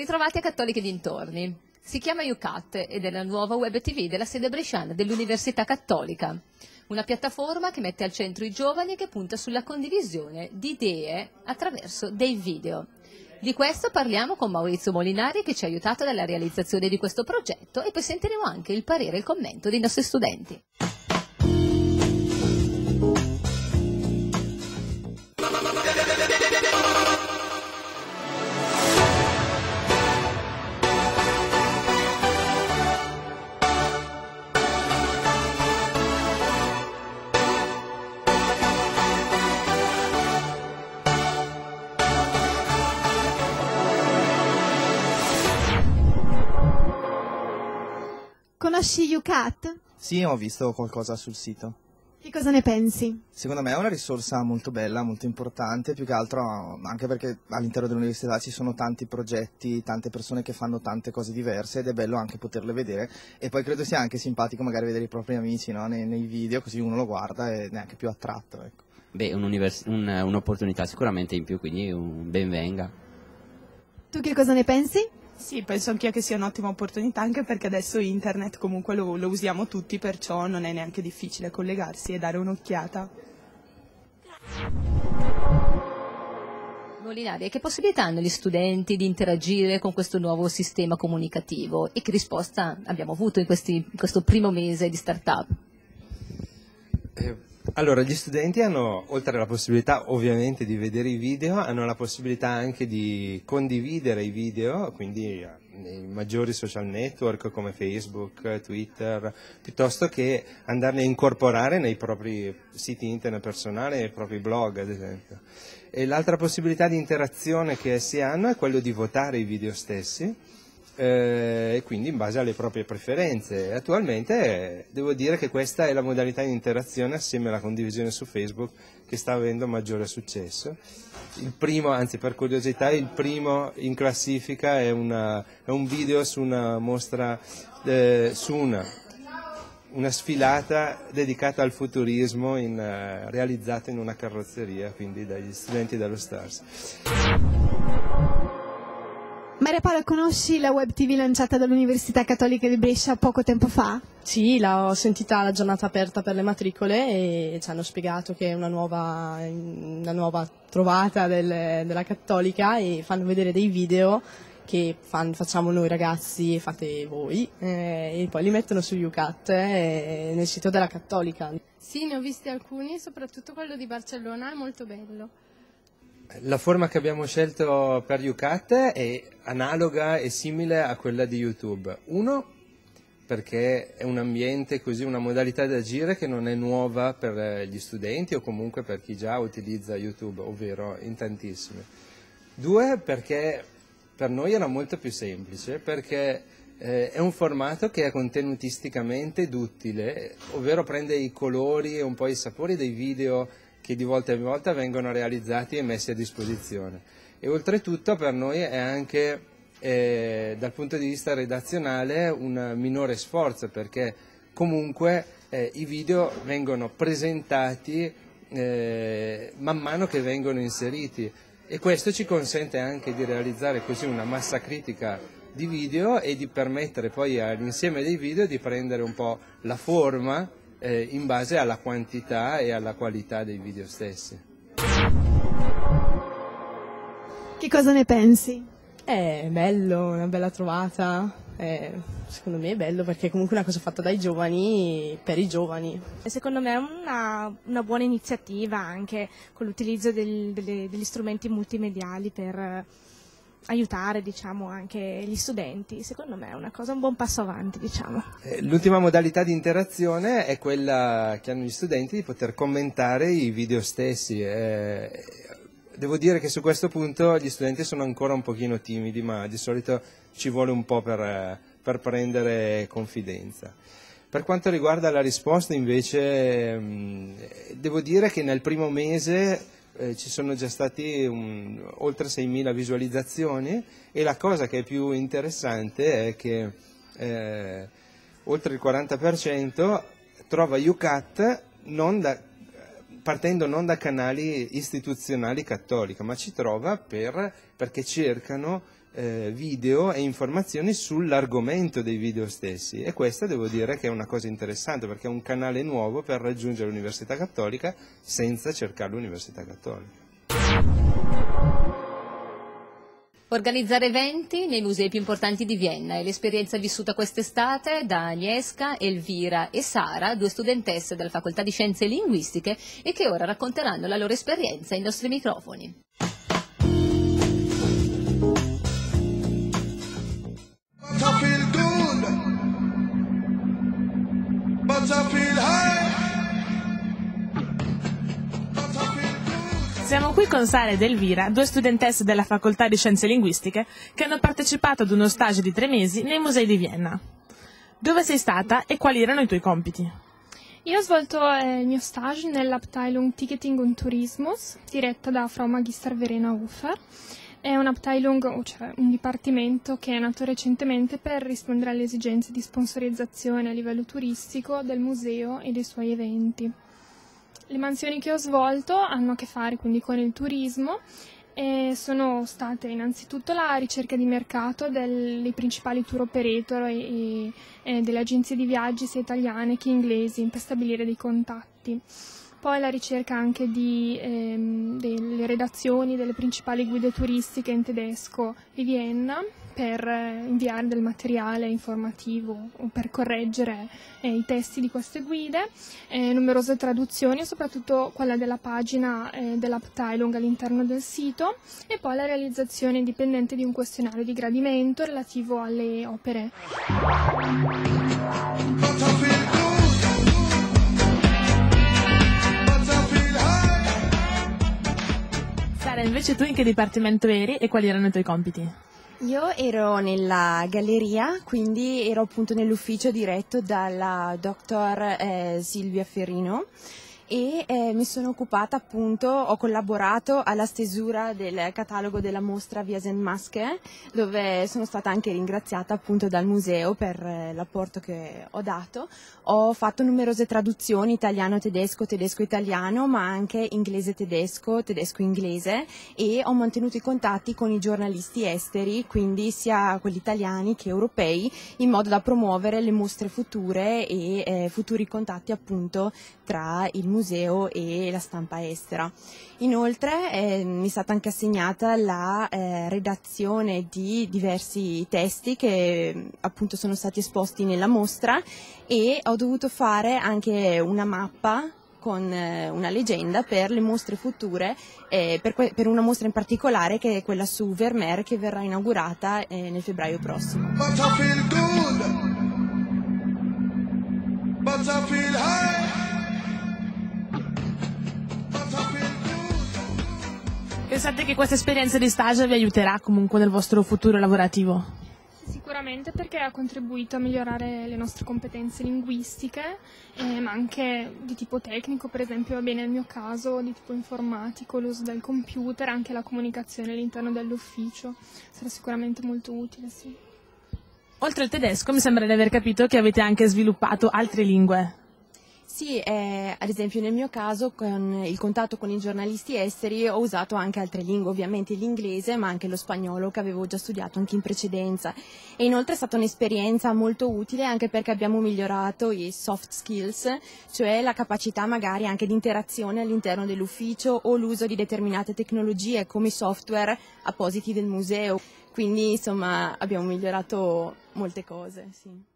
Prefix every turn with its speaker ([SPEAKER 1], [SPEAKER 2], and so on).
[SPEAKER 1] ritrovati a Cattoliche dintorni. Si chiama UCAT ed è la nuova web TV della sede bresciana dell'Università Cattolica. Una piattaforma che mette al centro i giovani e che punta sulla condivisione di idee attraverso dei video. Di questo parliamo con Maurizio Molinari, che ci ha aiutato nella realizzazione di questo progetto, e poi sentiremo anche il parere e il commento dei nostri studenti.
[SPEAKER 2] Conosci UCAT?
[SPEAKER 3] Sì, ho visto qualcosa sul sito.
[SPEAKER 2] Che cosa ne pensi?
[SPEAKER 3] Secondo me è una risorsa molto bella, molto importante, più che altro anche perché all'interno dell'università ci sono tanti progetti, tante persone che fanno tante cose diverse ed è bello anche poterle vedere, e poi credo sia anche simpatico magari vedere i propri amici, no? nei video, così uno lo guarda e ne è anche più attratto. Ecco.
[SPEAKER 4] Beh, un'opportunità sicuramente in più, quindi ben venga.
[SPEAKER 2] Tu che cosa ne pensi?
[SPEAKER 5] Sì, penso anch'io che sia un'ottima opportunità, anche perché adesso internet comunque lo usiamo tutti, perciò non è neanche difficile collegarsi e dare un'occhiata.
[SPEAKER 1] Molinari, che possibilità hanno gli studenti di interagire con questo nuovo sistema comunicativo e che risposta abbiamo avuto in questo primo mese di startup?
[SPEAKER 6] Allora, gli studenti hanno, oltre alla possibilità ovviamente di vedere i video, hanno la possibilità anche di condividere i video, quindi nei maggiori social network come Facebook, Twitter, piuttosto che andarli a incorporare nei propri siti internet personali, nei propri blog ad esempio. E l'altra possibilità di interazione che essi hanno è quello di votare i video stessi, e quindi in base alle proprie preferenze. Attualmente devo dire che questa è la modalità di interazione assieme alla condivisione su Facebook che sta avendo maggiore successo. Il primo, anzi per curiosità, il primo in classifica è un video su una mostra, su una sfilata dedicata al futurismo realizzata in una carrozzeria, quindi dagli studenti dello Stars.
[SPEAKER 2] Maria Paola, conosci la web TV lanciata dall'Università Cattolica di Brescia poco tempo fa?
[SPEAKER 7] Sì, l'ho sentita alla giornata aperta per le matricole e ci hanno spiegato che è una nuova trovata della Cattolica, e fanno vedere dei video che facciamo noi ragazzi e fate voi, e poi li mettono su UCAT nel sito della Cattolica.
[SPEAKER 8] Sì, ne ho visti alcuni, soprattutto quello di Barcellona, è molto bello.
[SPEAKER 6] La forma che abbiamo scelto per UCAT è analoga e simile a quella di YouTube. Uno, perché è un ambiente così, una modalità di agire che non è nuova per gli studenti o comunque per chi già utilizza YouTube, ovvero in tantissimi. Due, perché per noi era molto più semplice, perché è un formato che è contenutisticamente duttile, ovvero prende i colori e un po' i sapori dei video che di volta in volta vengono realizzati e messi a disposizione. E oltretutto per noi è anche dal punto di vista redazionale un minore sforzo, perché comunque i video vengono presentati man mano che vengono inseriti, e questo ci consente anche di realizzare così una massa critica di video e di permettere poi all'insieme dei video di prendere un po' la forma in base alla quantità e alla qualità dei video stessi.
[SPEAKER 2] Che cosa ne pensi?
[SPEAKER 7] È bello, una bella trovata, secondo me è bello perché è comunque una cosa fatta dai giovani per i giovani.
[SPEAKER 9] Secondo me è una buona iniziativa anche con l'utilizzo degli strumenti multimediali per aiutare, diciamo, anche gli studenti. Secondo me è un buon passo avanti, diciamo.
[SPEAKER 6] L'ultima modalità di interazione è quella che hanno gli studenti di poter commentare i video stessi. Devo dire che su questo punto gli studenti sono ancora un pochino timidi, ma di solito ci vuole un po' per prendere confidenza. Per quanto riguarda la risposta invece, devo dire che nel primo mese ci sono già stati oltre 6.000 visualizzazioni, e la cosa che è più interessante è che oltre il 40% trova UCAT partendo non da canali istituzionali cattolici, ma ci trova perché cercano video e informazioni sull'argomento dei video stessi, e questa devo dire che è una cosa interessante, perché è un canale nuovo per raggiungere l'Università Cattolica senza cercare l'Università Cattolica.
[SPEAKER 1] Organizzare eventi nei musei più importanti di Vienna è l'esperienza vissuta quest'estate da Agnieszka, Elvira e Sara, 2 studentesse della Facoltà di Scienze Linguistiche, e che ora racconteranno la loro esperienza ai nostri microfoni.
[SPEAKER 10] Siamo qui con Sara ed Elvira, 2 studentesse della Facoltà di Scienze Linguistiche che hanno partecipato ad uno stage di 3 mesi nei musei di Vienna. Dove sei stata e quali erano i tuoi compiti?
[SPEAKER 8] Io ho svolto il mio stage nell'Abteilung Ticketing und Tourismus, diretta da Frau Magister Verena Ufer. È un'Abteilung, cioè un dipartimento che è nato recentemente per rispondere alle esigenze di sponsorizzazione a livello turistico del museo e dei suoi eventi. Le mansioni che ho svolto hanno a che fare quindi con il turismo e sono state innanzitutto la ricerca di mercato dei principali tour operator e delle agenzie di viaggi sia italiane che inglesi per stabilire dei contatti. Poi la ricerca anche delle redazioni delle principali guide turistiche in tedesco di Vienna per inviare del materiale informativo o per correggere i testi di queste guide, numerose traduzioni, soprattutto quella della pagina dell'Abteilung all'interno del sito, e poi la realizzazione indipendente di un questionario di gradimento relativo alle opere.
[SPEAKER 10] Sara, invece tu in che dipartimento eri e quali erano i tuoi compiti?
[SPEAKER 11] Io ero nella galleria, quindi ero appunto nell'ufficio diretto dalla dottor Silvia Ferrino e mi sono occupata appunto, ho collaborato alla stesura del catalogo della mostra Wiesenmaske, dove sono stata anche ringraziata appunto dal museo per l'apporto che ho dato. Ho fatto numerose traduzioni italiano-tedesco, tedesco-italiano, ma anche inglese-tedesco, tedesco-inglese, e ho mantenuto i contatti con i giornalisti esteri, quindi sia quelli italiani che europei, in modo da promuovere le mostre future e futuri contatti appunto tra il museo e la stampa estera. Inoltre mi è stata anche assegnata la redazione di diversi testi che appunto sono stati esposti nella mostra, e ho dovuto fare anche una mappa con una leggenda per le mostre future, per una mostra in particolare che è quella su Vermeer, che verrà inaugurata nel febbraio prossimo.
[SPEAKER 10] Pensate che questa esperienza di stage vi aiuterà comunque nel vostro futuro lavorativo?
[SPEAKER 8] Sicuramente, perché ha contribuito a migliorare le nostre competenze linguistiche, ma anche di tipo tecnico, per esempio va bene nel mio caso di tipo informatico, l'uso del computer, anche la comunicazione all'interno dell'ufficio, sarà sicuramente molto utile, sì.
[SPEAKER 10] Oltre al tedesco mi sembra di aver capito che avete anche sviluppato altre lingue.
[SPEAKER 11] Sì, ad esempio nel mio caso con il contatto con i giornalisti esteri ho usato anche altre lingue, ovviamente l'inglese ma anche lo spagnolo, che avevo già studiato anche in precedenza, e inoltre è stata un'esperienza molto utile anche perché abbiamo migliorato i soft skills, cioè la capacità magari anche di interazione all'interno dell'ufficio o l'uso di determinate tecnologie come i software appositi del museo, quindi insomma abbiamo migliorato molte cose, sì.